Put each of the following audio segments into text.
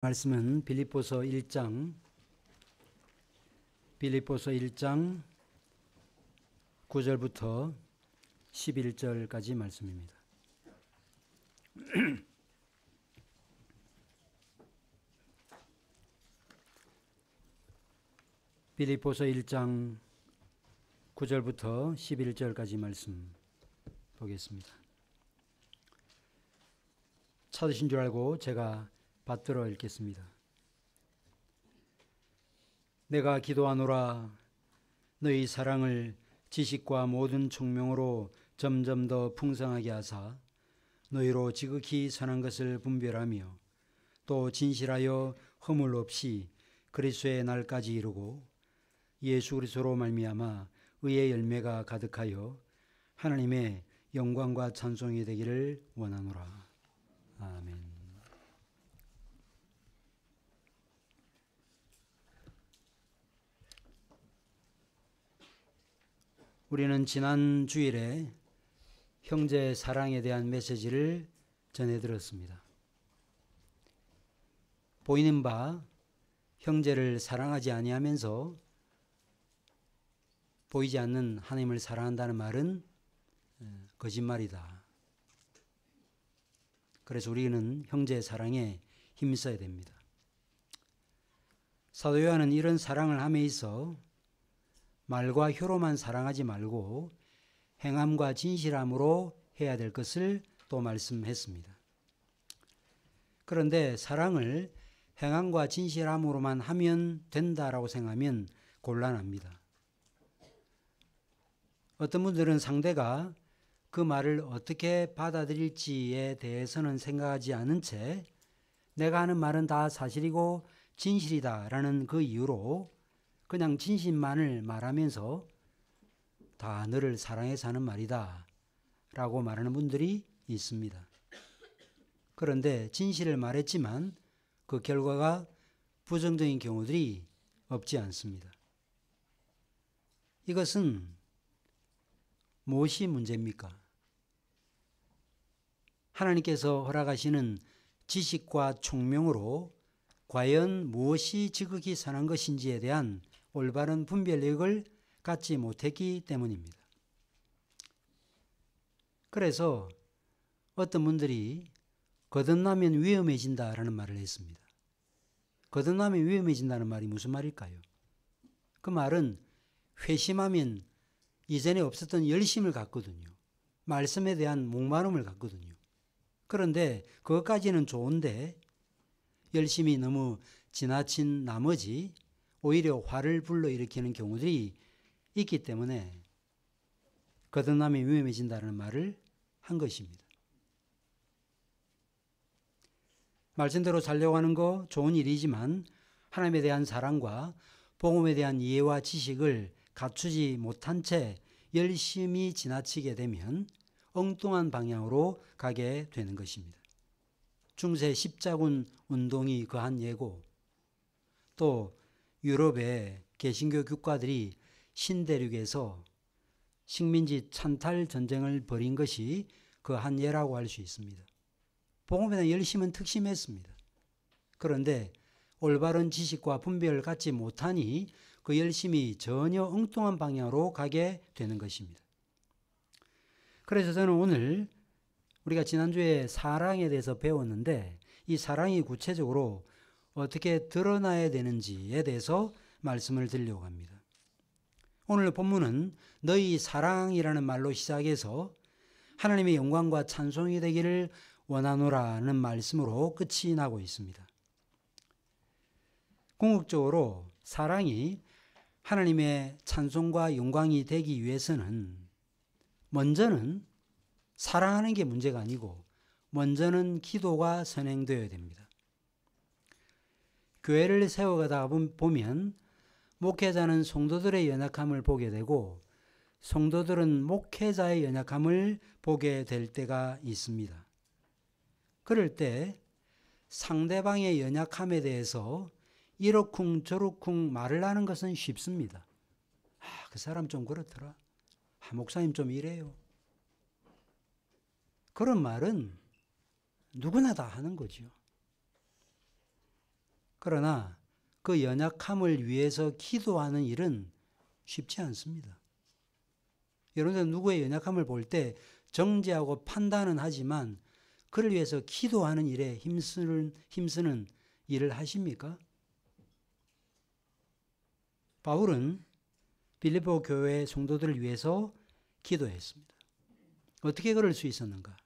말씀은 빌립보서 1장 9절부터 11절까지 말씀입니다. 빌립보서 1장 9절부터 11절까지 말씀 보겠습니다. 찾으신 줄 알고 제가 받들어 읽겠습니다. 내가 기도하노라. 너희 사랑을 지식과 모든 총명으로 점점 더 풍성하게 하사 너희로 지극히 선한 것을 분별하며 또 진실하여 허물 없이 그리스도의 날까지 이루고 예수 그리스도로 말미암아 의의 열매가 가득하여 하나님의 영광과 찬송이 되기를 원하노라. 아멘. 우리는 지난 주일에 형제 사랑에 대한 메시지를 전해드렸습니다. 보이는 바 형제를 사랑하지 아니하면서 보이지 않는 하나님을 사랑한다는 말은 거짓말이다. 그래서 우리는 형제 사랑에 힘써야 됩니다. 사도 요한은 이런 사랑을 함에 있어 말과 혀로만 사랑하지 말고 행함과 진실함으로 해야 될 것을 또 말씀했습니다. 그런데 사랑을 행함과 진실함으로만 하면 된다라고 생각하면 곤란합니다. 어떤 분들은 상대가 그 말을 어떻게 받아들일지에 대해서는 생각하지 않은 채 내가 하는 말은 다 사실이고 진실이다라는 그 이유로 그냥 진실만을 말하면서 다 너를 사랑해서 하는 말이다 라고 말하는 분들이 있습니다. 그런데 진실을 말했지만 그 결과가 부정적인 경우들이 없지 않습니다. 이것은 무엇이 문제입니까? 하나님께서 허락하시는 지식과 총명으로 과연 무엇이 지극히 선한 것인지에 대한 올바른 분별력을 갖지 못했기 때문입니다. 그래서 어떤 분들이 거듭나면 위험해진다라는 말을 했습니다. 거듭나면 위험해진다는 말이 무슨 말일까요? 그 말은 회심하면 이전에 없었던 열심을 갖거든요. 말씀에 대한 목마름을 갖거든요. 그런데 그것까지는 좋은데 열심이 너무 지나친 나머지 오히려 화를 불러일으키는 경우들이 있기 때문에 거듭남이 위험해진다는 말을 한 것입니다. 말씀대로 살려고 하는 거 좋은 일이지만 하나님에 대한 사랑과 복음에 대한 이해와 지식을 갖추지 못한 채 열심히 지나치게 되면 엉뚱한 방향으로 가게 되는 것입니다. 중세 십자군 운동이 그 한 예고 또 유럽의 개신교 국가들이 신대륙에서 식민지 찬탈 전쟁을 벌인 것이 그 한 예라고 할 수 있습니다. 복음에 대한 열심은 특심했습니다. 그런데 올바른 지식과 분별을 갖지 못하니 그 열심이 전혀 엉뚱한 방향으로 가게 되는 것입니다. 그래서 저는 오늘 우리가 지난주에 사랑에 대해서 배웠는데 이 사랑이 구체적으로 어떻게 드러나야 되는지에 대해서 말씀을 드리려고 합니다. 오늘 본문은 너희 사랑이라는 말로 시작해서 하나님의 영광과 찬송이 되기를 원하노라는 말씀으로 끝이 나고 있습니다. 궁극적으로 사랑이 하나님의 찬송과 영광이 되기 위해서는 먼저는 사랑하는 게 문제가 아니고 먼저는 기도가 선행되어야 됩니다. 교회를 세워가다 보면 목회자는 성도들의 연약함을 보게 되고 성도들은 목회자의 연약함을 보게 될 때가 있습니다. 그럴 때 상대방의 연약함에 대해서 이러쿵 저러쿵 말을 하는 것은 쉽습니다. 그 사람 좀 그렇더라. 목사님 좀 이래요. 그런 말은 누구나 다 하는 거죠. 그러나 그 연약함을 위해서 기도하는 일은 쉽지 않습니다. 여러분들 누구의 연약함을 볼 때 정죄하고 판단은 하지만 그를 위해서 기도하는 일에 힘쓰는 일을 하십니까? 바울은 빌립보 교회 성도들을 위해서 기도했습니다. 어떻게 그럴 수 있었는가?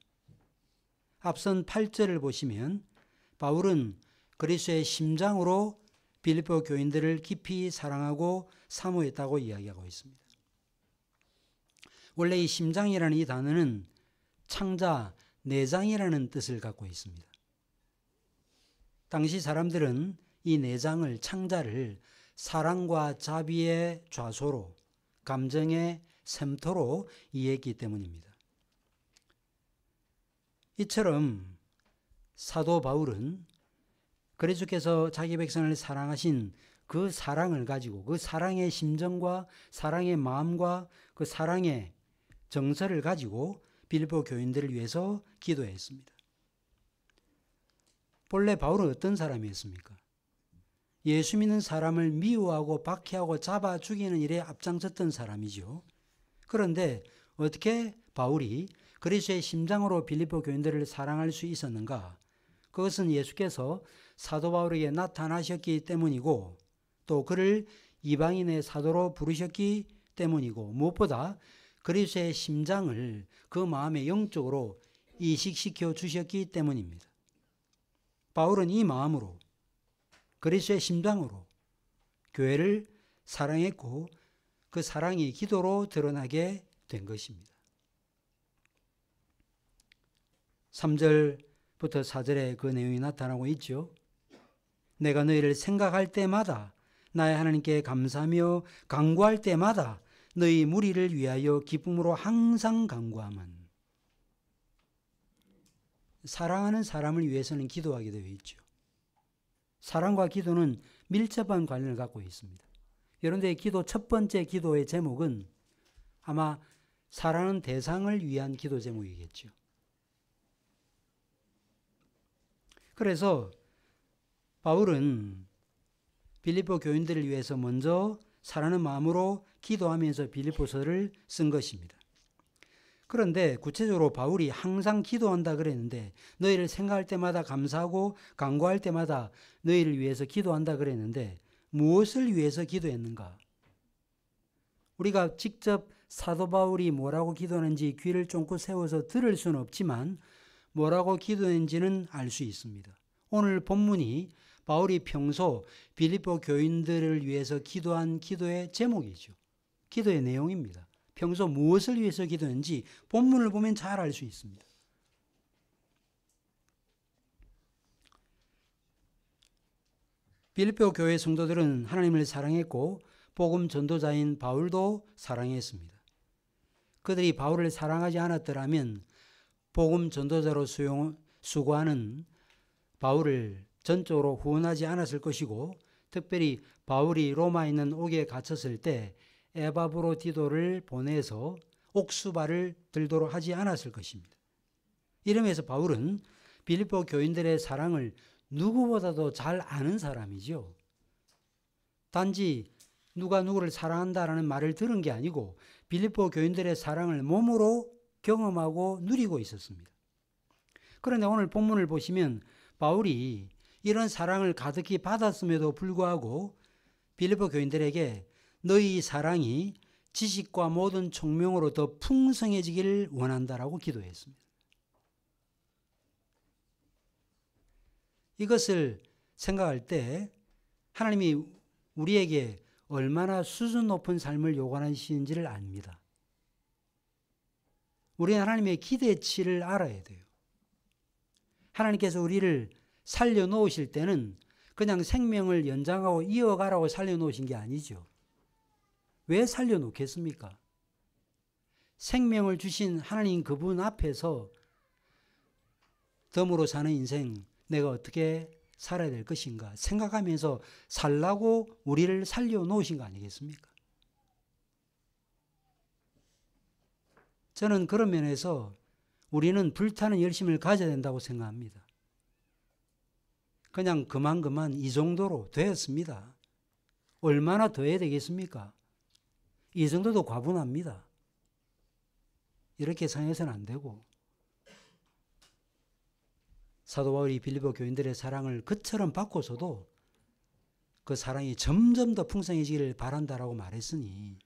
앞선 8절을 보시면 바울은 그리스도의 심장으로 빌립보 교인들을 깊이 사랑하고 사모했다고 이야기하고 있습니다. 원래 이 심장이라는 이 단어는 창자, 내장이라는 뜻을 갖고 있습니다. 당시 사람들은 이 내장을, 창자를 사랑과 자비의 좌소로, 감정의 샘터로 이해했기 때문입니다. 이처럼 사도 바울은 그리스도께서 자기 백성을 사랑하신 그 사랑을 가지고 그 사랑의 심정과 사랑의 마음과 그 사랑의 정서를 가지고 빌립보 교인들을 위해서 기도했습니다. 본래 바울은 어떤 사람이었습니까? 예수 믿는 사람을 미워하고 박해하고 잡아 죽이는 일에 앞장섰던 사람이죠. 그런데 어떻게 바울이 그리스도의 심장으로 빌립보 교인들을 사랑할 수 있었는가? 그것은 예수께서 사도 바울에게 나타나셨기 때문이고 또 그를 이방인의 사도로 부르셨기 때문이고 무엇보다 그리스도의 심장을 그 마음의 영적으로 이식시켜 주셨기 때문입니다. 바울은 이 마음으로 그리스도의 심장으로 교회를 사랑했고 그 사랑이 기도로 드러나게 된 것입니다. 3절부터 4절에 그 내용이 나타나고 있죠. 내가 너희를 생각할 때마다 나의 하나님께 감사하며 간구할 때마다 너희 무리를 위하여 기쁨으로 항상 간구함은. 사랑하는 사람을 위해서는 기도하게 되어 있죠. 사랑과 기도는 밀접한 관련을 갖고 있습니다. 여러분들의 기도 첫 번째 기도의 제목은 아마 사랑하는 대상을 위한 기도 제목이겠죠. 그래서 바울은 빌립보 교인들을 위해서 먼저 사랑하는 마음으로 기도하면서 빌립보서를 쓴 것입니다. 그런데 구체적으로 바울이 항상 기도한다 그랬는데 너희를 생각할 때마다 감사하고 간구할 때마다 너희를 위해서 기도한다 그랬는데 무엇을 위해서 기도했는가? 우리가 직접 사도 바울이 뭐라고 기도하는지 귀를 쫑긋 세워서 들을 수는 없지만 뭐라고 기도했는지는 알 수 있습니다. 오늘 본문이 바울이 평소 빌립보 교인들을 위해서 기도한 기도의 제목이죠. 기도의 내용입니다. 평소 무엇을 위해서 기도했는지 본문을 보면 잘 알 수 있습니다. 빌립보 교회 성도들은 하나님을 사랑했고 복음 전도자인 바울도 사랑했습니다. 그들이 바울을 사랑하지 않았더라면 복음 전도자로 수고하는 바울을 전적으로 후원하지 않았을 것이고 특별히 바울이 로마에 있는 옥에 갇혔을 때 에바브로디도를 보내서 옥수발을 들도록 하지 않았을 것입니다. 이러면서 바울은 빌립보 교인들의 사랑을 누구보다도 잘 아는 사람이죠. 단지 누가 누구를 사랑한다라는 말을 들은 게 아니고 빌립보 교인들의 사랑을 몸으로 경험하고 누리고 있었습니다. 그런데 오늘 본문을 보시면 바울이 이런 사랑을 가득히 받았음에도 불구하고 빌립보 교인들에게 너희 사랑이 지식과 모든 총명으로 더 풍성해지기를 원한다라고 기도했습니다. 이것을 생각할 때 하나님이 우리에게 얼마나 수준 높은 삶을 요구하시는지를 압니다. 우리는 하나님의 기대치를 알아야 돼요. 하나님께서 우리를 살려놓으실 때는 그냥 생명을 연장하고 이어가라고 살려놓으신 게 아니죠. 왜 살려놓겠습니까? 생명을 주신 하나님 그분 앞에서 덤으로 사는 인생 내가 어떻게 살아야 될 것인가 생각하면서 살라고 우리를 살려놓으신 거 아니겠습니까? 저는 그런 면에서 우리는 불타는 열심을 가져야 된다고 생각합니다. 그냥 그만 이 정도로 되었습니다. 얼마나 더 해야 되겠습니까? 이 정도도 과분합니다. 이렇게 생각해서는 안 되고, 사도 바울이 빌립보 교인들의 사랑을 그처럼 받고서도 그 사랑이 점점 더 풍성해지기를 바란다라고 말했으니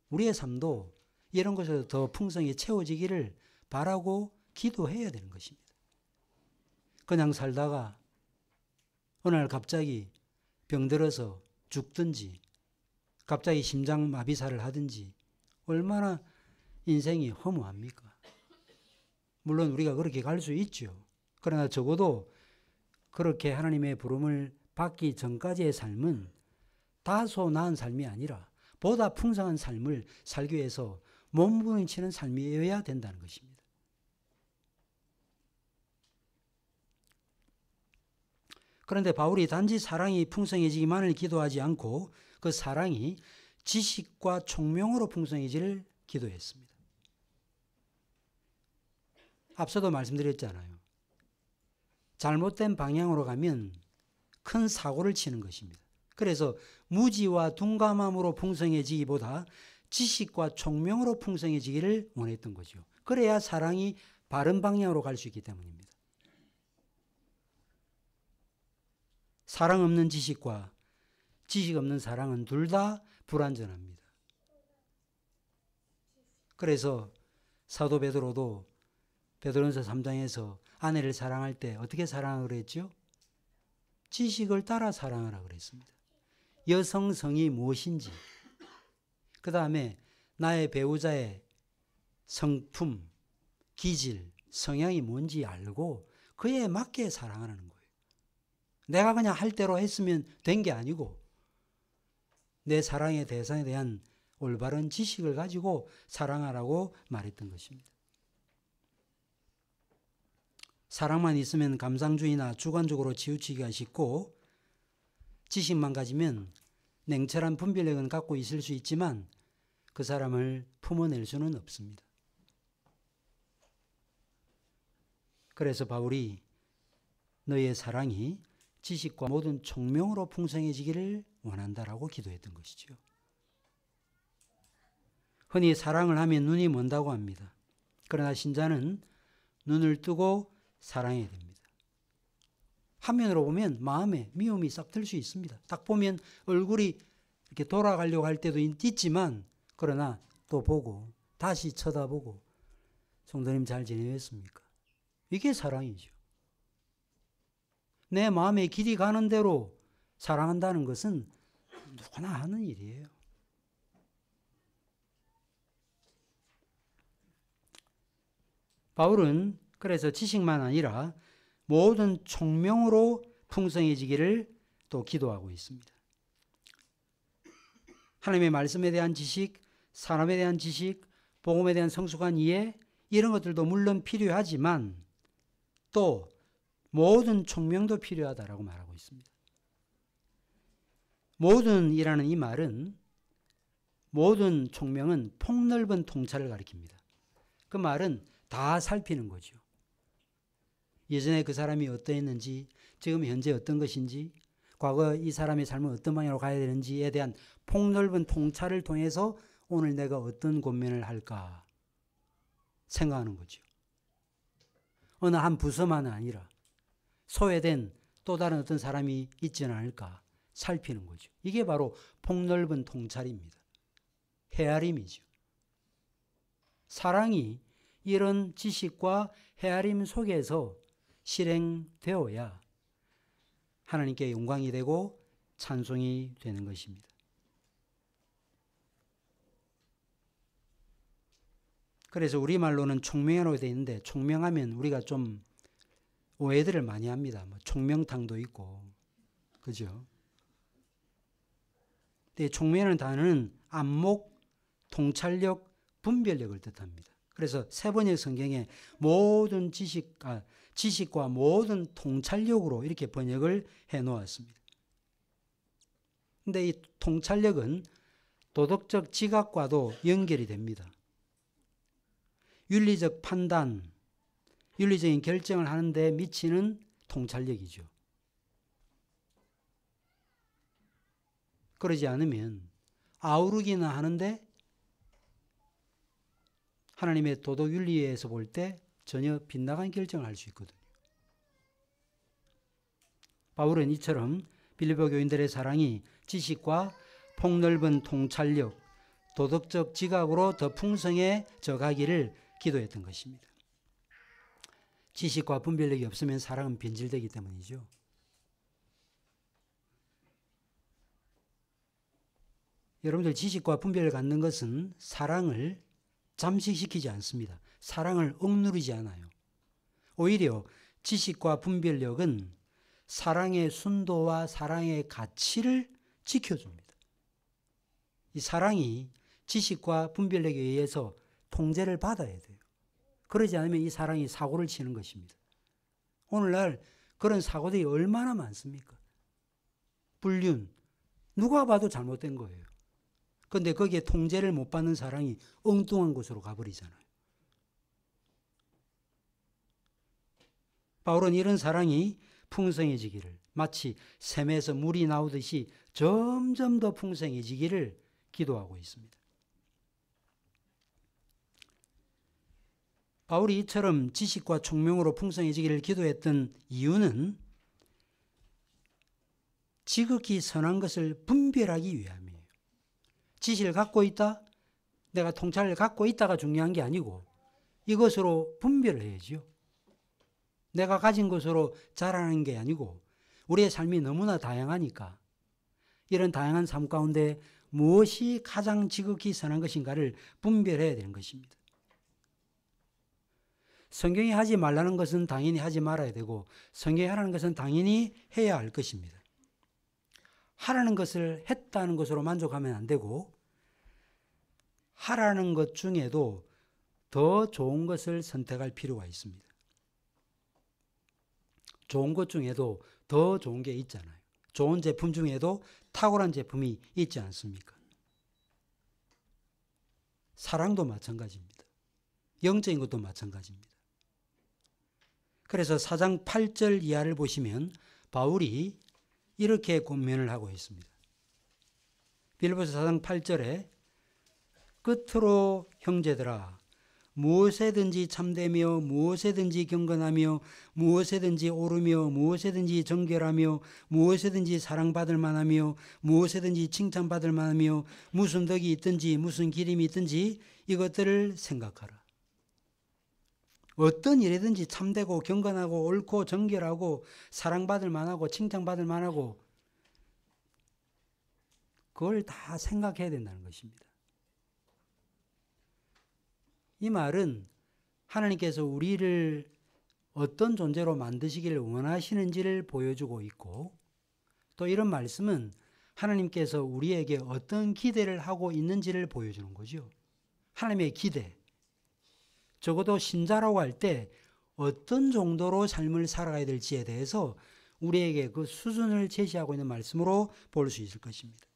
우리의 삶도 이런 것에서 더 풍성히 채워지기를 바라고 기도해야 되는 것입니다. 그냥 살다가 어느 날 갑자기 병들어서 죽든지 갑자기 심장마비사를 하든지 얼마나 인생이 허무합니까? 물론 우리가 그렇게 갈 수 있죠. 그러나 적어도 그렇게 하나님의 부름을 받기 전까지의 삶은 다소 나은 삶이 아니라 보다 풍성한 삶을 살기 위해서 몸부림치는 삶이어야 된다는 것입니다. 그런데 바울이 단지 사랑이 풍성해지기만을 기도하지 않고 그 사랑이 지식과 총명으로 풍성해지를 기도했습니다. 앞서도 말씀드렸잖아요. 잘못된 방향으로 가면 큰 사고를 치는 것입니다. 그래서 무지와 둔감함으로 풍성해지기보다 지식과 총명으로 풍성해지기를 원했던 거죠. 그래야 사랑이 바른 방향으로 갈 수 있기 때문입니다. 사랑 없는 지식과 지식 없는 사랑은 둘 다 불완전합니다. 그래서 사도 베드로도 베드로전서 3장에서 아내를 사랑할 때 어떻게 사랑하라고 그랬죠? 지식을 따라 사랑하라고 그랬습니다. 여성성이 무엇인지, 그 다음에 나의 배우자의 성품, 기질, 성향이 뭔지 알고 그에 맞게 사랑하는 거예요. 내가 그냥 할 대로 했으면 된 게 아니고 내 사랑의 대상에 대한 올바른 지식을 가지고 사랑하라고 말했던 것입니다. 사랑만 있으면 감상주의나 주관적으로 치우치기가 쉽고 지식만 가지면 냉철한 분별력은 갖고 있을 수 있지만 그 사람을 품어낼 수는 없습니다. 그래서 바울이 너의 사랑이 지식과 모든 총명으로 풍성해지기를 원한다라고 기도했던 것이죠. 흔히 사랑을 하면 눈이 먼다고 합니다. 그러나 신자는 눈을 뜨고 사랑해야 됩니다. 화면으로 보면 마음에 미움이 싹 들 수 있습니다. 딱 보면 얼굴이 이렇게 돌아가려고 할 때도 있지만 그러나 또 보고 다시 쳐다보고 성도님 잘 지내셨습니까? 이게 사랑이죠. 내 마음에 길이 가는 대로 사랑한다는 것은 누구나 하는 일이에요. 바울은 그래서 지식만 아니라 모든 총명으로 풍성해지기를 또 기도하고 있습니다. 하나님의 말씀에 대한 지식, 사람에 대한 지식, 복음에 대한 성숙한 이해, 이런 것들도 물론 필요하지만 또 모든 총명도 필요하다라고 말하고 있습니다. 모든이라는 이 말은 모든 총명은 폭넓은 통찰을 가리킵니다. 그 말은 다 살피는 거죠. 예전에 그 사람이 어떠했는지, 지금 현재 어떤 것인지, 과거 이 사람의 삶은 어떤 방향으로 가야 되는지에 대한 폭넓은 통찰을 통해서 오늘 내가 어떤 권면을 할까 생각하는 거죠. 어느 한 부서만은 아니라 소외된 또 다른 어떤 사람이 있지는 않을까 살피는 거죠. 이게 바로 폭넓은 통찰입니다. 헤아림이죠. 사랑이 이런 지식과 헤아림 속에서 실행되어야 하나님께 영광이 되고 찬송이 되는 것입니다. 그래서 우리말로는 총명이라고 되어 있는데 총명하면 우리가 좀 오해들을 많이 합니다. 뭐 총명탕도 있고, 그죠? 근데 총명이라는 단어는 안목, 통찰력, 분별력을 뜻합니다. 그래서 세번역 성경에 모든 지식과 모든 통찰력으로 이렇게 번역을 해 놓았습니다. 근데 이 통찰력은 도덕적 지각과도 연결이 됩니다. 윤리적 판단, 윤리적인 결정을 하는 데 미치는 통찰력이죠. 그러지 않으면 아우르기는 하는데 하나님의 도덕 윤리에서 볼 때 전혀 빗나간 결정을 할 수 있거든요. 바울은 이처럼 빌립보 교인들의 사랑이 지식과 폭넓은 통찰력, 도덕적 지각으로 더 풍성해져 가기를 기도했던 것입니다. 지식과 분별력이 없으면 사랑은 변질되기 때문이죠. 여러분들 지식과 분별을 갖는 것은 사랑을 잠식시키지 않습니다. 사랑을 억누르지 않아요. 오히려 지식과 분별력은 사랑의 순도와 사랑의 가치를 지켜줍니다. 이 사랑이 지식과 분별력에 의해서 통제를 받아야 돼요. 그러지 않으면 이 사랑이 사고를 치는 것입니다. 오늘날 그런 사고들이 얼마나 많습니까? 불륜, 누가 봐도 잘못된 거예요. 그런데 거기에 통제를 못 받는 사랑이 엉뚱한 곳으로 가버리잖아요. 바울은 이런 사랑이 풍성해지기를, 마치 샘에서 물이 나오듯이 점점 더 풍성해지기를 기도하고 있습니다. 바울이 이처럼 지식과 총명으로 풍성해지기를 기도했던 이유는 지극히 선한 것을 분별하기 위함이에요. 지식을 갖고 있다, 내가 통찰을 갖고 있다가 중요한 게 아니고 이것으로 분별을 해야죠. 내가 가진 것으로 자라는 게 아니고 우리의 삶이 너무나 다양하니까 이런 다양한 삶 가운데 무엇이 가장 지극히 선한 것인가를 분별해야 되는 것입니다. 성경이 하지 말라는 것은 당연히 하지 말아야 되고 성경이 하라는 것은 당연히 해야 할 것입니다. 하라는 것을 했다는 것으로 만족하면 안 되고 하라는 것 중에도 더 좋은 것을 선택할 필요가 있습니다. 좋은 것 중에도 더 좋은 게 있잖아요. 좋은 제품 중에도 탁월한 제품이 있지 않습니까? 사랑도 마찬가지입니다. 영적인 것도 마찬가지입니다. 그래서 4장 8절 이하를 보시면 바울이 이렇게 권면을 하고 있습니다. 빌립보서 4장 8절에 끝으로 형제들아 무엇에든지 참되며 무엇에든지 경건하며 무엇에든지 오르며 무엇에든지 정결하며 무엇에든지 사랑받을 만하며 무엇에든지 칭찬받을 만하며 무슨 덕이 있든지 무슨 기림이 있든지 이것들을 생각하라. 어떤 일이든지 참되고 경건하고 옳고 정결하고 사랑받을 만하고 칭찬받을 만하고 그걸 다 생각해야 된다는 것입니다. 이 말은 하나님께서 우리를 어떤 존재로 만드시기를 원하시는지를 보여주고 있고 또 이런 말씀은 하나님께서 우리에게 어떤 기대를 하고 있는지를 보여주는 거죠. 하나님의 기대. 적어도 신자라고 할 때 어떤 정도로 삶을 살아가야 될지에 대해서 우리에게 그 수준을 제시하고 있는 말씀으로 볼 수 있을 것입니다.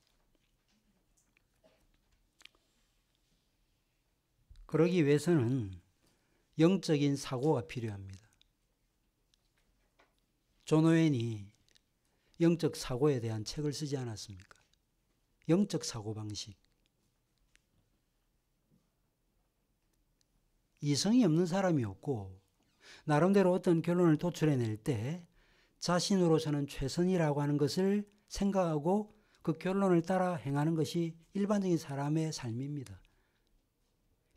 그러기 위해서는 영적인 사고가 필요합니다. 존 오웬이 영적 사고에 대한 책을 쓰지 않았습니까? 영적 사고방식. 이성이 없는 사람이 없고 나름대로 어떤 결론을 도출해낼 때 자신으로서는 최선이라고 하는 것을 생각하고 그 결론을 따라 행하는 것이 일반적인 사람의 삶입니다.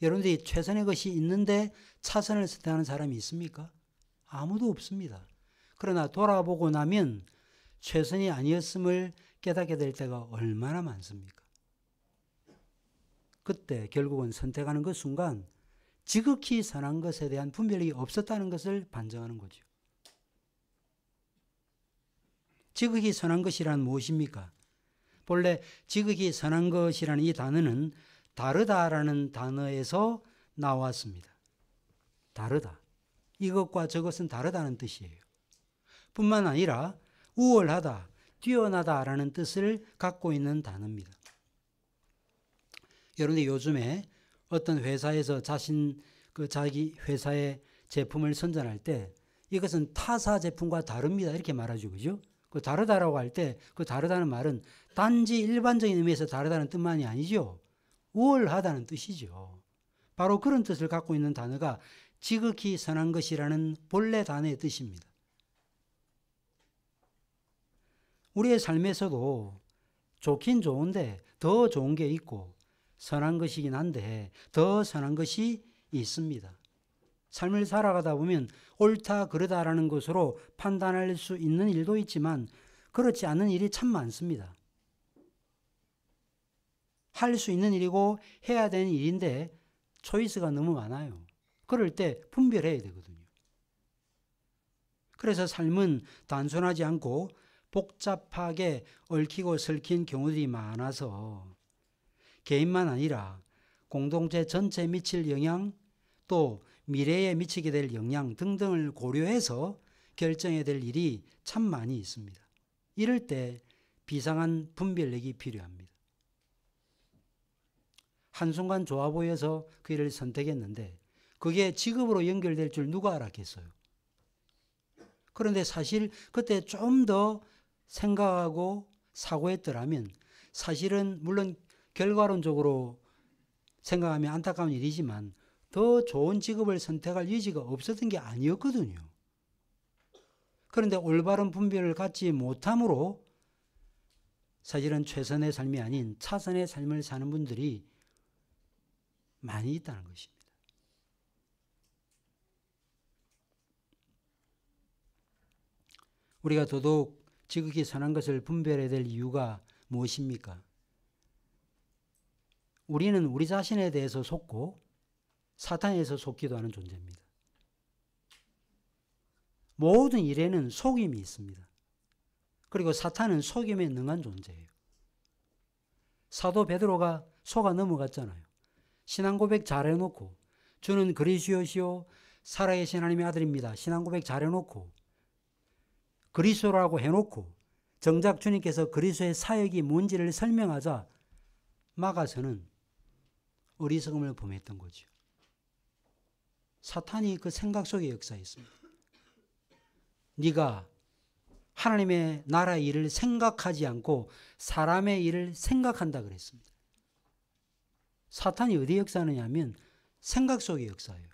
여러분들이 최선의 것이 있는데 차선을 선택하는 사람이 있습니까? 아무도 없습니다. 그러나 돌아보고 나면 최선이 아니었음을 깨닫게 될 때가 얼마나 많습니까? 그때 결국은 선택하는 그 순간 지극히 선한 것에 대한 분별력이 없었다는 것을 반증하는 거죠. 지극히 선한 것이란 무엇입니까? 본래 지극히 선한 것이라는 이 단어는 다르다라는 단어에서 나왔습니다. 다르다. 이것과 저것은 다르다는 뜻이에요. 뿐만 아니라 우월하다, 뛰어나다라는 뜻을 갖고 있는 단어입니다. 여러분들 요즘에 어떤 회사에서 자기 회사의 제품을 선전할 때 이것은 타사 제품과 다릅니다. 이렇게 말하죠. 그죠? 그 다르다라고 할 때 그 다르다는 말은 단지 일반적인 의미에서 다르다는 뜻만이 아니죠. 우월하다는 뜻이죠. 바로 그런 뜻을 갖고 있는 단어가 지극히 선한 것이라는 본래 단어의 뜻입니다. 우리의 삶에서도 좋긴 좋은데 더 좋은 게 있고 선한 것이긴 한데 더 선한 것이 있습니다. 삶을 살아가다 보면 옳다 그르다라는 것으로 판단할 수 있는 일도 있지만 그렇지 않은 일이 참 많습니다. 할 수 있는 일이고 해야 되는 일인데 초이스가 너무 많아요. 그럴 때 분별해야 되거든요. 그래서 삶은 단순하지 않고 복잡하게 얽히고 설킨 경우들이 많아서 개인만 아니라 공동체 전체에 미칠 영향 또 미래에 미치게 될 영향 등등을 고려해서 결정해야 될 일이 참 많이 있습니다. 이럴 때 비상한 분별력이 필요합니다. 한순간 좋아 보여서 그 일을 선택했는데 그게 직업으로 연결될 줄 누가 알았겠어요. 그런데 사실 그때 좀 더 생각하고 사고했더라면 사실은 물론 결과론적으로 생각하면 안타까운 일이지만 더 좋은 직업을 선택할 여지가 없었던 게 아니었거든요. 그런데 올바른 분별을 갖지 못함으로 사실은 최선의 삶이 아닌 차선의 삶을 사는 분들이 많이 있다는 것입니다. 우리가 더더욱 지극히 선한 것을 분별해야 될 이유가 무엇입니까? 우리는 우리 자신에 대해서 속고 사탄에서 속기도 하는 존재입니다. 모든 일에는 속임이 있습니다. 그리고 사탄은 속임에 능한 존재예요. 사도 베드로가 속아 넘어갔잖아요. 신앙 고백 잘해놓고 주는 그리스도시요 살아계신 하나님의 아들입니다. 신앙 고백 잘해놓고 그리스도라고 해놓고 정작 주님께서 그리스도의 사역이 뭔지를 설명하자 막아서는 어리석음을 범했던 거죠. 사탄이 그 생각 속에 역사했습니다. 네가 하나님의 나라의 일을 생각하지 않고 사람의 일을 생각한다 그랬습니다. 사탄이 어디 역사하느냐 하면 생각 속에 역사해요.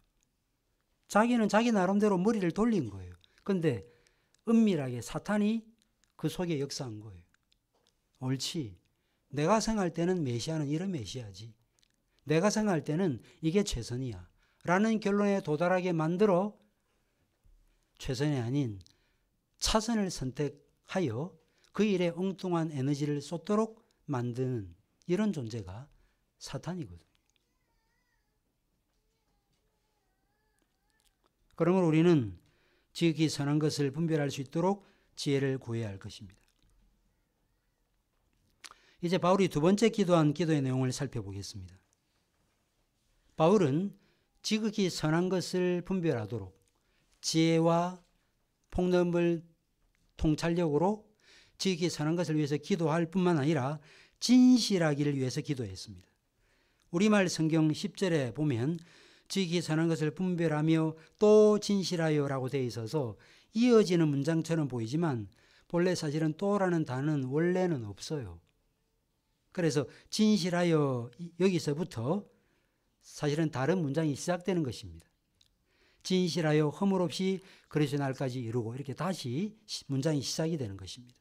자기는 자기 나름대로 머리를 돌린 거예요. 그런데 은밀하게 사탄이 그 속에 역사한 거예요. 옳지. 내가 생각할 때는 메시아는 이런 메시아지. 내가 생각할 때는 이게 최선이야. 라는 결론에 도달하게 만들어 최선이 아닌 차선을 선택하여 그 일에 엉뚱한 에너지를 쏟도록 만드는 이런 존재가 사탄이거든요. 그러므로 우리는 지극히 선한 것을 분별할 수 있도록 지혜를 구해야 할 것입니다. 이제 바울이 두 번째 기도한 기도의 내용을 살펴보겠습니다. 바울은 지극히 선한 것을 분별하도록 지혜와 폭넓은 통찰력으로 지극히 선한 것을 위해서 기도할 뿐만 아니라 진실하기를 위해서 기도했습니다. 우리말 성경 10절에 보면 지극히 선한 것을 분별하며 또 진실하여라고 되어 있어서 이어지는 문장처럼 보이지만 본래 사실은 또라는 단어는 원래는 없어요. 그래서 진실하여 여기서부터 사실은 다른 문장이 시작되는 것입니다. 진실하여 허물 없이 그리스도의 날까지 이루고 이렇게 다시 문장이 시작이 되는 것입니다.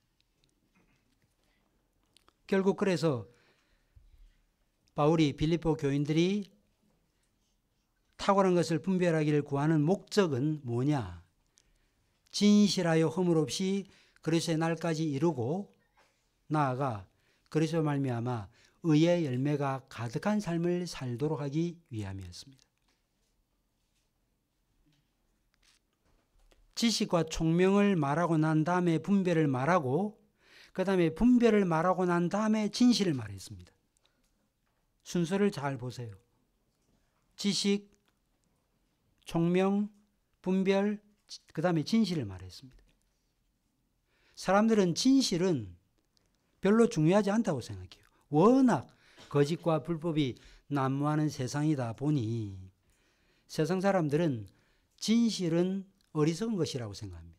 결국 그래서 바울이 빌립보 교인들이 탁월한 것을 분별하기를 구하는 목적은 뭐냐? 진실하여 허물 없이 그리스도의 날까지 이루고 나아가 그리스도 말미암아 의의 열매가 가득한 삶을 살도록 하기 위함이었습니다. 지식과 총명을 말하고 난 다음에 분별을 말하고 그 다음에 분별을 말하고 난 다음에 진실을 말했습니다. 순서를 잘 보세요. 지식, 총명, 분별, 그 다음에 진실을 말했습니다. 사람들은 진실은 별로 중요하지 않다고 생각해요. 워낙 거짓과 불법이 난무하는 세상이다 보니 세상 사람들은 진실은 어리석은 것이라고 생각합니다.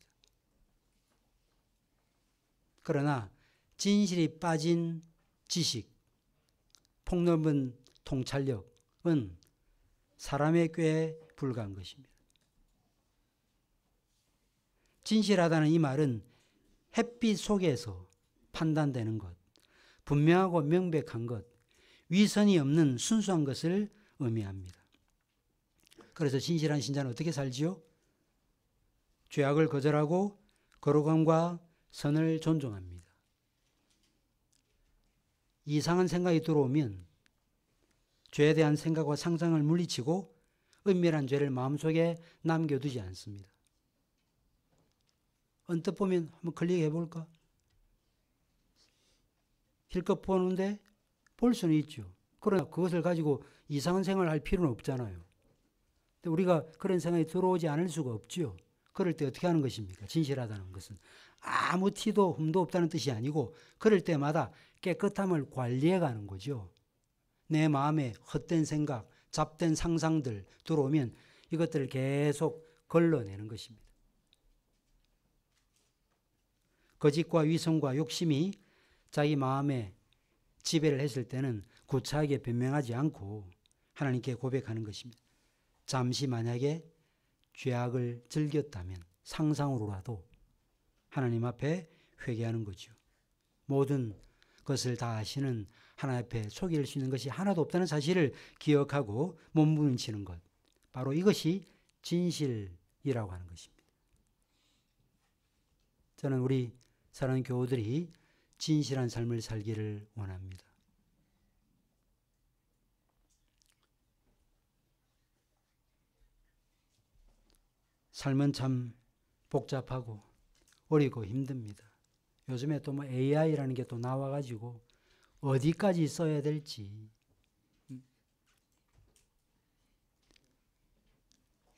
그러나 진실이 빠진 지식, 폭넓은 통찰력은 사람의 꾀에 불과한 것입니다. 진실하다는 이 말은 햇빛 속에서 판단되는 것, 분명하고 명백한 것, 위선이 없는 순수한 것을 의미합니다. 그래서 진실한 신자는 어떻게 살지요? 죄악을 거절하고 거룩함과 선을 존중합니다. 이상한 생각이 들어오면 죄에 대한 생각과 상상을 물리치고 은밀한 죄를 마음속에 남겨두지 않습니다. 언뜻 보면 한번 클릭해 볼까? 실컷 보는데 볼 수는 있죠. 그러나 그것을 가지고 이상한 생활을 할 필요는 없잖아요. 근데 우리가 그런 생각이 들어오지 않을 수가 없죠. 그럴 때 어떻게 하는 것입니까? 진실하다는 것은 아무 티도 흠도 없다는 뜻이 아니고 그럴 때마다 깨끗함을 관리해 가는 거죠. 내 마음에 헛된 생각, 잡된 상상들 들어오면 이것들을 계속 걸러내는 것입니다. 거짓과 위선과 욕심이 자기 마음에 지배를 했을 때는 구차하게 변명하지 않고 하나님께 고백하는 것입니다. 잠시 만약에 죄악을 즐겼다면 상상으로라도 하나님 앞에 회개하는 거죠. 모든 것을 다 아시는 하나님 앞에 속일 수 있는 것이 하나도 없다는 사실을 기억하고 몸부림치는 것. 바로 이것이 진실이라고 하는 것입니다. 저는 우리 사랑하는 교우들이 진실한 삶을 살기를 원합니다. 삶은 참 복잡하고 어리고 힘듭니다. 요즘에 또 뭐 AI라는 게 또 나와가지고 어디까지 써야 될지.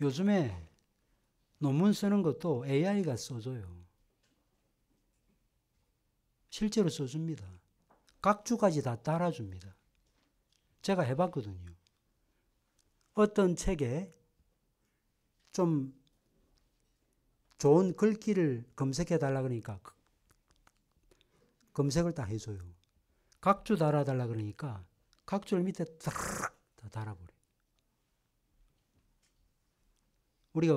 요즘에 논문 쓰는 것도 AI가 써줘요. 실제로 써줍니다. 각주까지 다 따라줍니다. 제가 해봤거든요. 어떤 책에 좀 좋은 글귀를 검색해달라 그러니까 검색을 다 해줘요. 각주 달아달라 그러니까 각주를 밑에 다 달아버려요. 우리가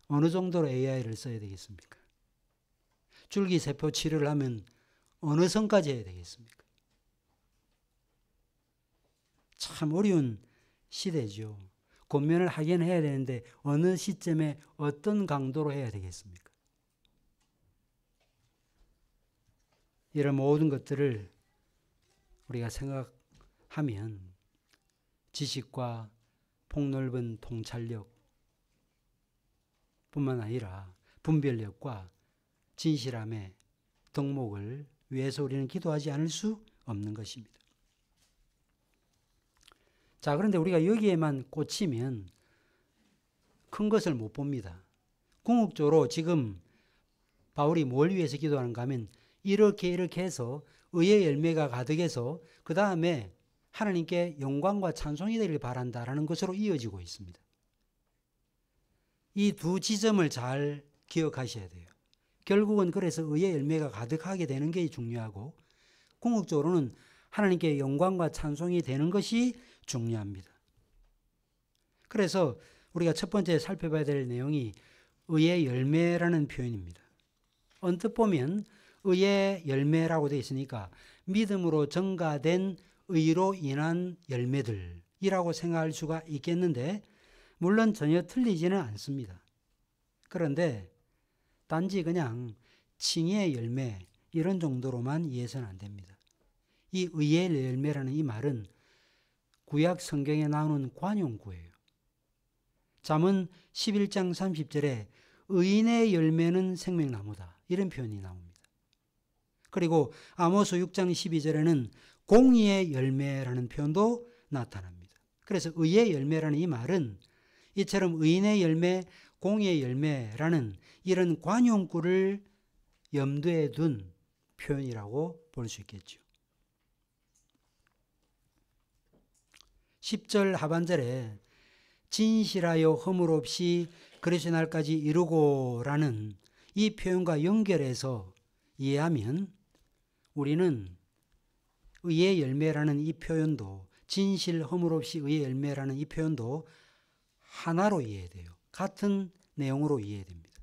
어느 정도로 AI를 써야 되겠습니까? 줄기세포 치료를 하면 어느 선까지 해야 되겠습니까? 참 어려운 시대죠. 권면을 하긴 해야 되는데 어느 시점에 어떤 강도로 해야 되겠습니까? 이런 모든 것들을 우리가 생각하면 지식과 폭넓은 통찰력 뿐만 아니라 분별력과 진실함의 덕목을 위해서 우리는 기도하지 않을 수 없는 것입니다. 자, 그런데 우리가 여기에만 꽂히면 큰 것을 못 봅니다. 궁극적으로 지금 바울이 뭘 위해서 기도하는가 하면 이렇게 해서 의의 열매가 가득해서 그 다음에 하나님께 영광과 찬송이 되길 바란다라는 것으로 이어지고 있습니다. 이 두 지점을 잘 기억하셔야 돼요. 결국은 그래서 의의 열매가 가득하게 되는 게 중요하고 궁극적으로는 하나님께 영광과 찬송이 되는 것이 중요합니다. 그래서 우리가 첫 번째 살펴봐야 될 내용이 의의 열매라는 표현입니다. 언뜻 보면 의의 열매라고 되어 있으니까 믿음으로 증가된 의로 인한 열매들이라고 생각할 수가 있겠는데 물론 전혀 틀리지는 않습니다. 그런데 단지 그냥 칭의의 열매 이런 정도로만 이해해서는 안 됩니다. 이 의의 열매라는 이 말은 구약 성경에 나오는 관용구예요. 잠언 11장 30절에 의인의 열매는 생명나무다 이런 표현이 나옵니다. 그리고 아모스 6장 12절에는 공의의 열매라는 표현도 나타납니다. 그래서 의의 열매라는 이 말은 이처럼 의인의 열매, 공의의 열매라는 이런 관용구를 염두에 둔 표현이라고 볼 수 있겠죠. 10절 하반절에 진실하여 허물 없이 그리스도 날까지 이루고라는 이 표현과 연결해서 이해하면 우리는 의의 열매라는 이 표현도, 진실 허물 없이 의의 열매라는 이 표현도 하나로 이해돼요. 같은 내용으로 이해됩니다.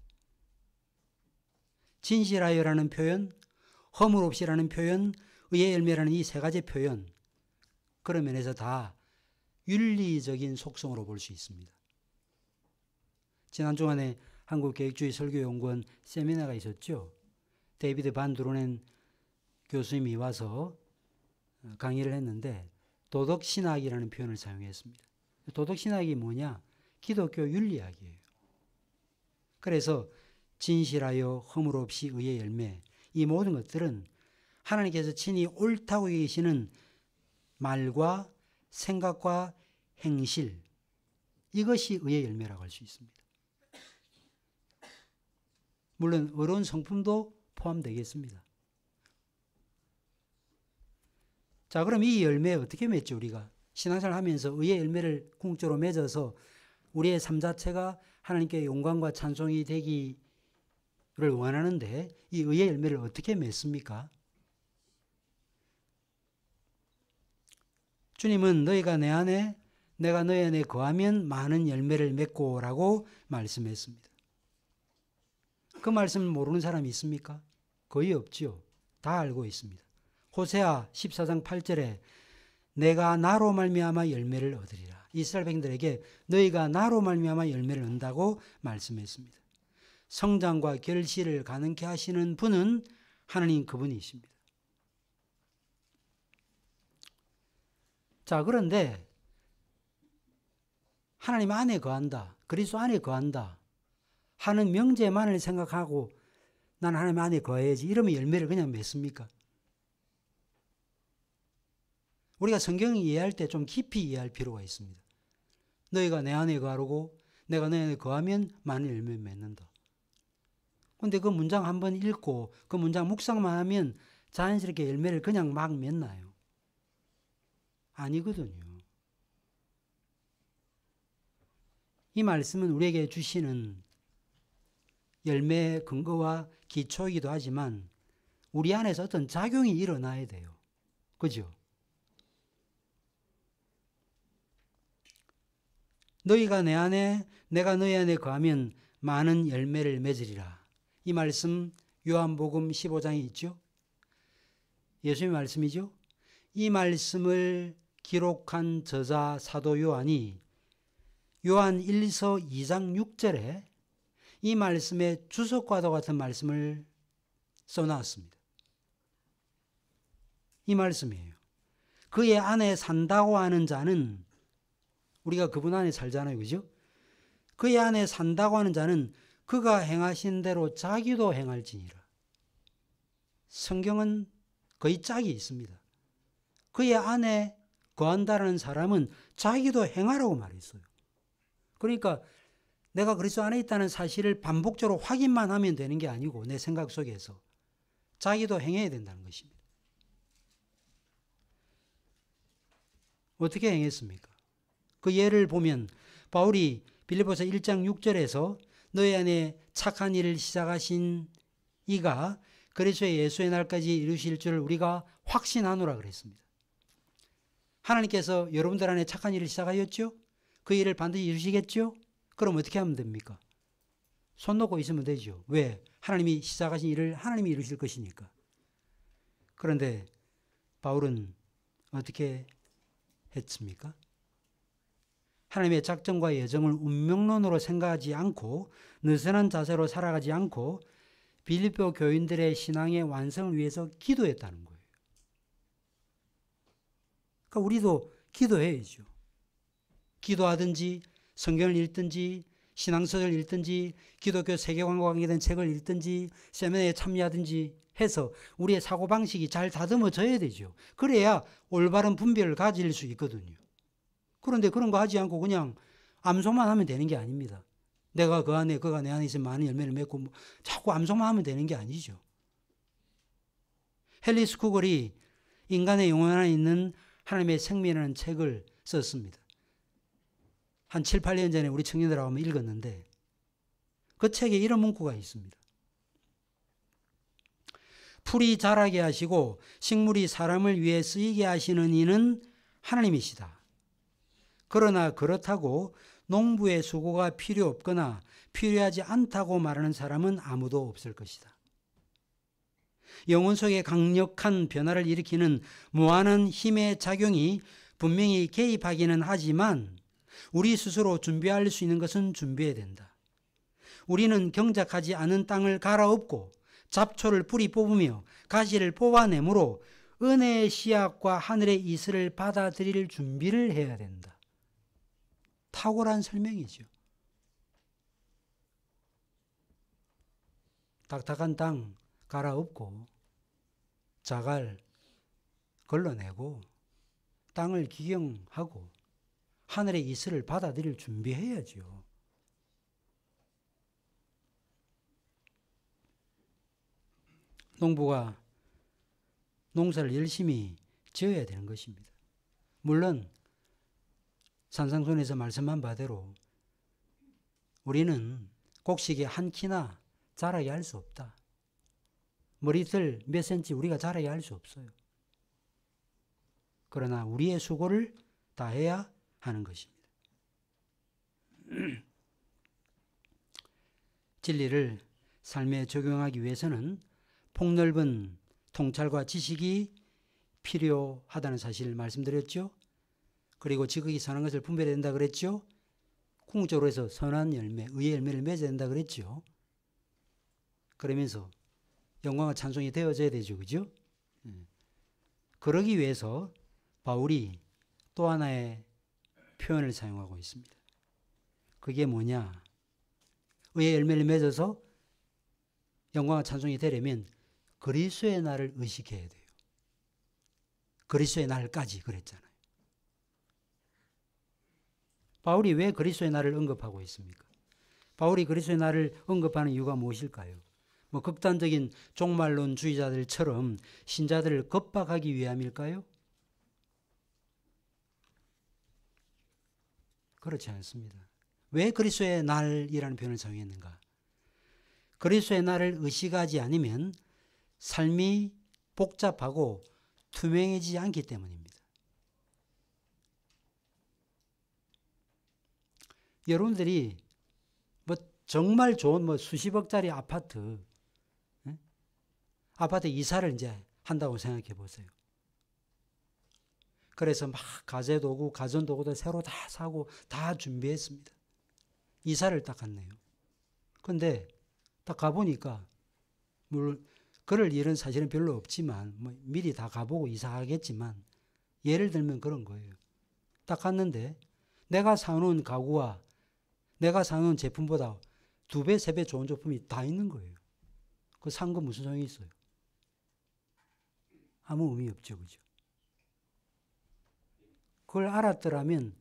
진실하여라는 표현, 허물 없이라는 표현, 의의 열매라는 이 세 가지 표현, 그런 면에서 다 윤리적인 속성으로 볼 수 있습니다. 지난 주간에 한국계획주의 설교연구원 세미나가 있었죠. 데이비드 반 드로넨 교수님이 와서 강의를 했는데 도덕신학이라는 표현을 사용했습니다. 도덕신학이 뭐냐? 기독교 윤리학이에요. 그래서 진실하여 허물 없이 의의 열매, 이 모든 것들은 하나님께서 친히 옳다고 계시는 말과 생각과 행실, 이것이 의의 열매라고 할 수 있습니다. 물론 어려운 성품도 포함되겠습니다. 자, 그럼 이 열매 어떻게 맺죠? 우리가 신앙생활 하면서 의의 열매를 궁극적으로 맺어서 우리의 삶 자체가 하나님께 영광과 찬송이 되기를 원하는데 이 의의 열매를 어떻게 맺습니까? 주님은 너희가 내 안에 내가 너희 안에 거하면 많은 열매를 맺고 라고 말씀했습니다. 그 말씀을 모르는 사람이 있습니까? 거의 없지요. 다 알고 있습니다. 호세아 14장 8절에 내가 나로 말미암아 열매를 얻으리라. 이스라엘 백성들에게 너희가 나로 말미암아 열매를 얻는다고 말씀했습니다. 성장과 결실을 가능케 하시는 분은 하나님 그분이십니다. 자, 그런데 하나님 안에 거한다, 그리스도 안에 거한다 하는 명제만을 생각하고 난 하나님 안에 거해야지 이러면 열매를 그냥 맺습니까? 우리가 성경을 이해할 때 좀 깊이 이해할 필요가 있습니다. 너희가 내 안에 거하고 내가 너희 안에 거하면 많은 열매를 맺는다. 그런데 그 문장 한번 읽고 그 문장 묵상만 하면 자연스럽게 열매를 그냥 막 맺나요? 아니거든요. 이 말씀은 우리에게 주시는 열매의 근거와 기초이기도 하지만 우리 안에서 어떤 작용이 일어나야 돼요. 그죠? 너희가 내 안에 내가 너희 안에 거하면 많은 열매를 맺으리라. 이 말씀 요한복음 15장에 있죠. 예수님의 말씀이죠. 이 말씀을 기록한 저자 사도 요한이 요한 1서 2장 6절에 이 말씀의 주석과도 같은 말씀을 써놨습니다. 이 말씀이에요. 그의 안에 산다고 하는 자는, 우리가 그분 안에 살잖아요. 그죠? 그의 안에 산다고 하는 자는 그가 행하신 대로 자기도 행할지니라. 성경은 거의 짝이 있습니다. 그의 안에 거한다는 사람은 자기도 행하라고 말했어요. 그러니까 내가 그리스도 안에 있다는 사실을 반복적으로 확인만 하면 되는 게 아니고 내 생각 속에서 자기도 행해야 된다는 것입니다. 어떻게 행했습니까? 그 예를 보면 바울이 빌립보서 1장 6절에서 너희 안에 착한 일을 시작하신 이가 그리스도의 예수의 날까지 이루실 줄 우리가 확신하노라 그랬습니다. 하나님께서 여러분들 안에 착한 일을 시작하였죠? 그 일을 반드시 이루시겠죠? 그럼 어떻게 하면 됩니까? 손 놓고 있으면 되죠. 왜? 하나님이 시작하신 일을 하나님이 이루실 것이니까. 그런데 바울은 어떻게 했습니까? 하나님의 작정과 예정을 운명론으로 생각하지 않고 느슨한 자세로 살아가지 않고 빌립보 교인들의 신앙의 완성을 위해서 기도했다는 거예요. 그러니까 우리도 기도해야죠. 기도하든지 성경을 읽든지 신앙서적을 읽든지 기독교 세계관과 관계된 책을 읽든지 세미나에 참여하든지 해서 우리의 사고방식이 잘 다듬어져야 되죠. 그래야 올바른 분별을 가질 수 있거든요. 그런데 그런 거 하지 않고 그냥 암송만 하면 되는 게 아닙니다. 내가 그 안에 그가 내 안에 있으면 많은 열매를 맺고 자꾸 암송만 하면 되는 게 아니죠. 헨리 스쿠걸이 인간의 영혼 안에 있는 하나님의 생명이라는 책을 썼습니다. 한 7, 8년 전에 우리 청년들하고 한번 읽었는데 그 책에 이런 문구가 있습니다. 풀이 자라게 하시고 식물이 사람을 위해 쓰이게 하시는 이는 하나님이시다. 그러나 그렇다고 농부의 수고가 필요 없거나 필요하지 않다고 말하는 사람은 아무도 없을 것이다. 영혼 속에 강력한 변화를 일으키는 무한한 힘의 작용이 분명히 개입하기는 하지만 우리 스스로 준비할 수 있는 것은 준비해야 된다. 우리는 경작하지 않은 땅을 갈아엎고 잡초를 뿌리 뽑으며 가시를 뽑아내므로 은혜의 씨앗과 하늘의 이슬을 받아들일 준비를 해야 된다. 탁월한 설명이죠. 딱딱한 땅 갈아엎고 자갈 걸러내고 땅을 기경하고 하늘의 이슬을 받아들일 준비해야죠. 농부가 농사를 열심히 지어야 되는 것입니다. 물론 산상순에서 말씀한 바대로 우리는 곡식이 한 키나 자라게 할 수 없다. 머리털 몇 센치 우리가 자라게 할 수 없어요. 그러나 우리의 수고를 다해야 하는 것입니다. 진리를 삶에 적용하기 위해서는 폭넓은 통찰과 지식이 필요하다는 사실을 말씀드렸죠. 그리고 지극히 선한 것을 분별해야 된다 그랬죠. 궁극적으로 해서 선한 열매, 의의 열매를 맺어야 된다 그랬죠. 그러면서 영광과 찬송이 되어져야 되죠. 그죠? 그러기 위해서 바울이 또 하나의 표현을 사용하고 있습니다. 그게 뭐냐? 의의 열매를 맺어서 영광과 찬송이 되려면 그리스도의 날을 의식해야 돼요. 그리스도의 날까지 그랬잖아요. 바울이 왜 그리스도의 날을 언급하고 있습니까? 바울이 그리스도의 날을 언급하는 이유가 무엇일까요? 극단적인 종말론주의자들처럼 신자들을 겁박하기 위함일까요? 그렇지 않습니다. 왜 그리스도의 날이라는 표현을 사용했는가? 그리스도의 날을 의식하지 않으면 삶이 복잡하고 투명해지지 않기 때문입니다. 여러분들이 정말 좋은 수십억짜리 아파트 이사를 이제 한다고 생각해 보세요. 그래서 막 가재도구, 가전도구도 새로 다 사고 다 준비했습니다. 이사를 딱 갔네요. 근데 딱 가보니까 물론 그럴 일은 사실은 별로 없지만 미리 다 가보고 이사하겠지만 예를 들면 그런 거예요. 딱 갔는데 내가 사놓은 가구와 내가 사놓은 제품보다 2배, 3배 좋은 제품이 다 있는 거예요. 그 산 거 무슨 소용이 있어요? 아무 의미 없죠. 그죠? 그걸 알았더라면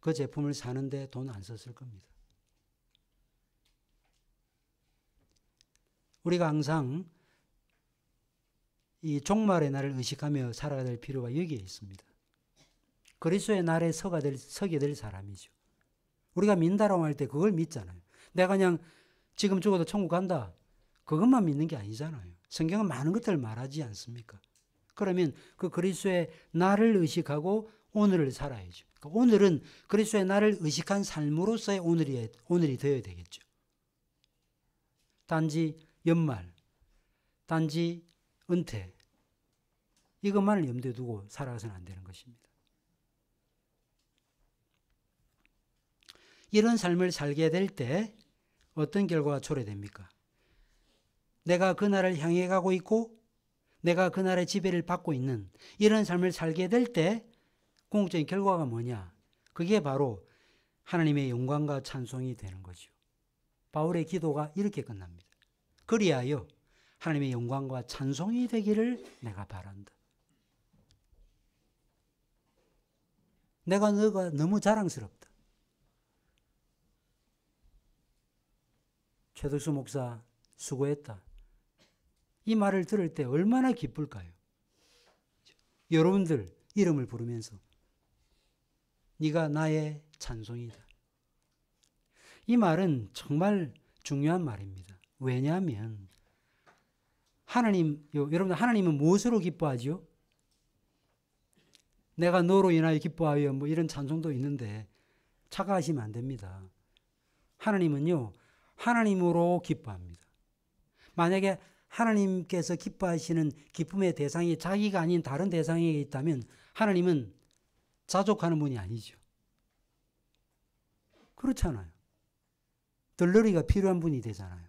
그 제품을 사는데 돈 안 썼을 겁니다. 우리가 항상 이 종말의 날을 의식하며 살아야 될 필요가 여기에 있습니다. 그리스도의 날에 서게 될 사람이죠. 우리가 민다라고 할 때 그걸 믿잖아요. 내가 그냥 지금 죽어도 천국 간다. 그것만 믿는 게 아니잖아요. 성경은 많은 것들을 말하지 않습니까? 그러면 그 그리스도의 날을 의식하고 오늘을 살아야죠. 그러니까 오늘은 그리스도의 날을 의식한 삶으로서의 오늘이 되어야 되겠죠. 단지 연말, 단지 은퇴, 이것만을 염두에 두고 살아가서는 안 되는 것입니다. 이런 삶을 살게 될 때 어떤 결과가 초래됩니까? 내가 그날을 향해 가고 있고 내가 그날의 지배를 받고 있는 이런 삶을 살게 될 때 궁극적인 결과가 뭐냐? 그게 바로 하나님의 영광과 찬송이 되는 거죠. 바울의 기도가 이렇게 끝납니다. 그리하여 하나님의 영광과 찬송이 되기를 내가 바란다. 너가 너무 자랑스럽다. 최덕수 목사 수고했다. 이 말을 들을 때 얼마나 기쁠까요? 여러분들 이름을 부르면서 네가 나의 찬송이다. 이 말은 정말 중요한 말입니다. 왜냐하면 여러분 하나님은 무엇으로 기뻐하지요? 내가 너로 인하여 기뻐하여 뭐 이런 찬송도 있는데 착각하시면 안 됩니다. 하나님은요, 하나님으로 기뻐합니다. 만약에 하나님께서 기뻐하시는 기쁨의 대상이 자기가 아닌 다른 대상에게 있다면 하나님은 자족하는 분이 아니죠. 그렇잖아요. 덜러리가 필요한 분이 되잖아요.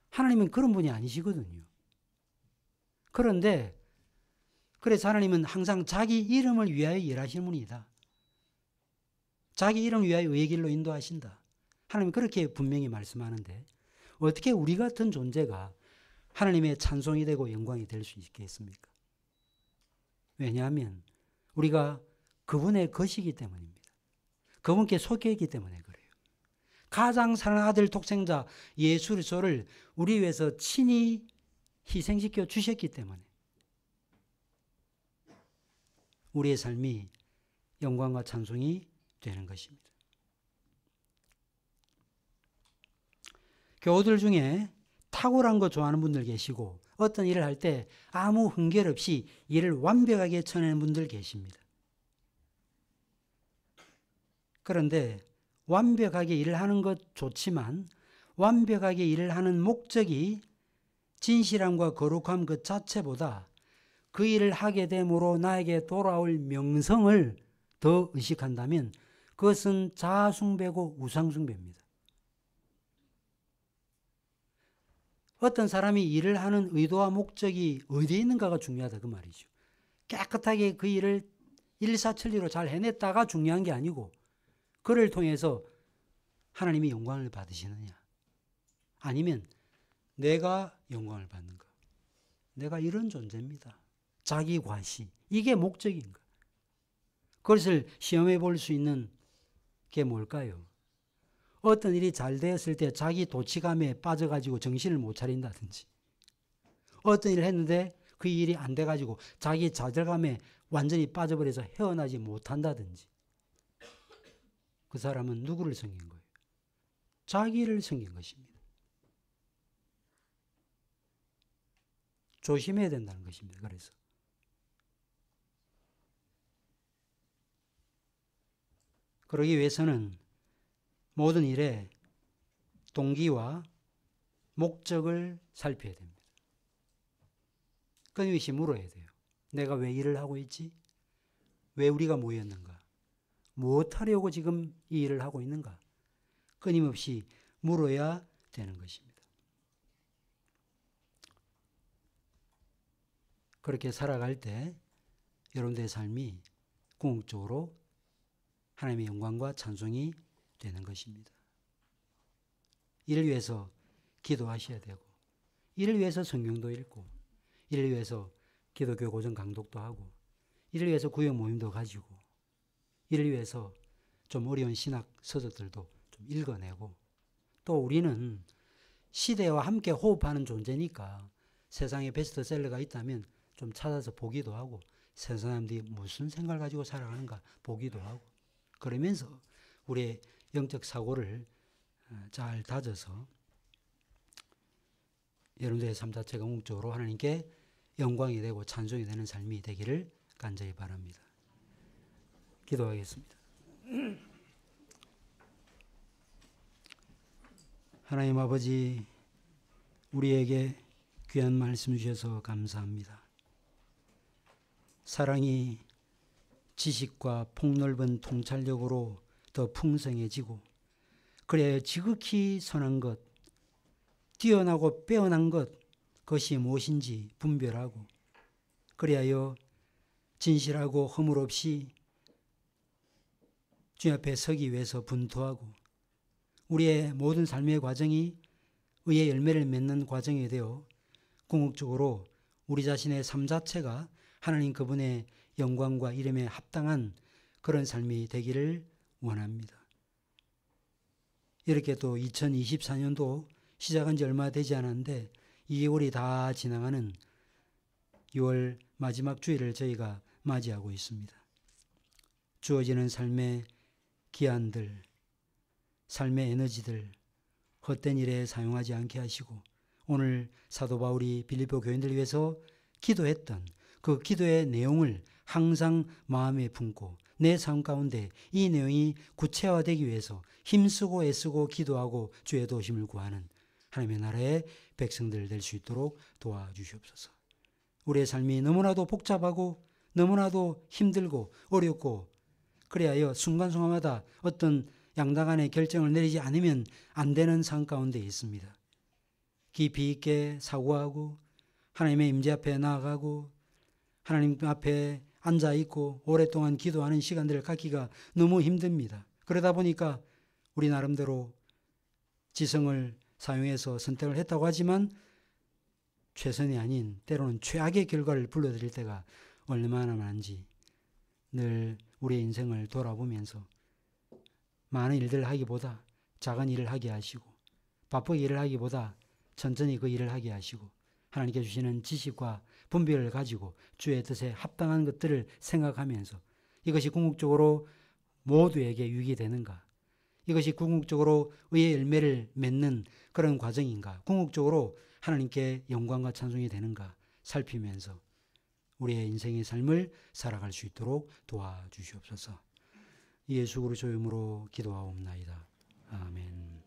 하나님은 그런 분이 아니시거든요. 그런데 그래서 하나님은 항상 자기 이름을 위하여 일하시는 분이다. 자기 이름을 위하여 의의 길로 인도하신다. 하나님은 그렇게 분명히 말씀하는데 어떻게 우리 같은 존재가 하나님의 찬송이 되고 영광이 될 수 있겠습니까? 왜냐하면 우리가 그분의 것이기 때문입니다. 그분께 속해 있기 때문에 그래요. 가장 사랑하는 아들 독생자 예수 그리스도를 우리 위해서 친히 희생시켜 주셨기 때문에 우리의 삶이 영광과 찬송이 되는 것입니다. 교우들 중에 탁월한 거 좋아하는 분들 계시고 어떤 일을 할 때 아무 흥결 없이 일을 완벽하게 쳐내는 분들 계십니다. 그런데 완벽하게 일을 하는 것 좋지만 완벽하게 일을 하는 목적이 진실함과 거룩함 그 자체보다 그 일을 하게 됨으로 나에게 돌아올 명성을 더 의식한다면 그것은 자아숭배고 우상숭배입니다. 어떤 사람이 일을 하는 의도와 목적이 어디에 있는가가 중요하다 그 말이죠. 깨끗하게 그 일을 일사천리로 잘 해냈다가 중요한 게 아니고 그를 통해서 하나님이 영광을 받으시느냐 아니면 내가 영광을 받는가. 내가 이런 존재입니다. 자기 과시 이게 목적인가. 그것을 시험해 볼 수 있는 게 뭘까요? 어떤 일이 잘 되었을 때 자기 도취감에 빠져가지고 정신을 못 차린다든지 어떤 일을 했는데 그 일이 안 돼가지고 자기 좌절감에 완전히 빠져버려서 헤어나지 못한다든지 그 사람은 누구를 섬긴 거예요? 자기를 섬긴 것입니다. 조심해야 된다는 것입니다. 그래서 그러기 위해서는 모든 일에 동기와 목적을 살펴야 됩니다. 끊임없이 물어야 돼요. 내가 왜 일을 하고 있지? 왜 우리가 모였는가? 무엇 하려고 지금 이 일을 하고 있는가? 끊임없이 물어야 되는 것입니다. 그렇게 살아갈 때 여러분들의 삶이 궁극적으로 하나님의 영광과 찬송이 되는 것입니다. 이를 위해서 기도하셔야 되고 이를 위해서 성경도 읽고 이를 위해서 기독교 고전 강독도 하고 이를 위해서 구역 모임도 가지고 이를 위해서 좀 어려운 신학 서적들도 좀 읽어내고 또 우리는 시대와 함께 호흡하는 존재니까 세상에 베스트셀러가 있다면 좀 찾아서 보기도 하고 세상 사람들이 무슨 생각을 가지고 살아가는가 보기도 하고 그러면서 우리의 영적 사고를 잘 다져서 여러분들의 삶 자체가 궁극적으로 하나님께 영광이 되고 찬송이 되는 삶이 되기를 간절히 바랍니다. 기도하겠습니다. 하나님 아버지, 우리에게 귀한 말씀 주셔서 감사합니다. 사랑이 지식과 폭넓은 통찰력으로 더 풍성해지고 그래야 지극히 선한 것, 뛰어나고 빼어난 것, 그것이 무엇인지 분별하고 그리하여 진실하고 허물 없이 주님 앞에 서기 위해서 분투하고 우리의 모든 삶의 과정이 의의 열매를 맺는 과정이 되어 궁극적으로 우리 자신의 삶 자체가 하나님 그분의 영광과 이름에 합당한 그런 삶이 되기를 원합니다. 이렇게 또 2024년도 시작한 지 얼마 되지 않았는데 2개월이 다 지나가는 6월 마지막 주일을 저희가 맞이하고 있습니다. 주어지는 삶의 기한들, 삶의 에너지들 헛된 일에 사용하지 않게 하시고 오늘 사도 바울이 빌립보 교인들을 위해서 기도했던 그 기도의 내용을 항상 마음에 품고 내 삶 가운데 이 내용이 구체화되기 위해서 힘쓰고 애쓰고 기도하고 주의 도심을 구하는 하나님의 나라의 백성들 될 수 있도록 도와주시옵소서. 우리의 삶이 너무나도 복잡하고 너무나도 힘들고 어렵고 그래야 순간순간마다 어떤 양당간의 결정을 내리지 않으면 안 되는 상황 가운데 있습니다. 깊이 있게 사고하고 하나님의 임재 앞에 나아가고 하나님 앞에 앉아있고 오랫동안 기도하는 시간들을 갖기가 너무 힘듭니다. 그러다 보니까 우리 나름대로 지성을 사용해서 선택을 했다고 하지만 최선이 아닌 때로는 최악의 결과를 불러들일 때가 얼마나 많은지 늘 우리의 인생을 돌아보면서 많은 일들을 하기보다 작은 일을 하게 하시고 바쁘게 일을 하기보다 천천히 그 일을 하게 하시고 하나님께 주시는 지식과 분별을 가지고 주의 뜻에 합당한 것들을 생각하면서 이것이 궁극적으로 모두에게 유익이 되는가, 이것이 궁극적으로 의의 열매를 맺는 그런 과정인가, 궁극적으로 하나님께 영광과 찬송이 되는가 살피면서 우리의 인생의 삶을 살아갈 수 있도록 도와주시옵소서. 예수 그리스도의 이름으로 기도하옵나이다. 아멘.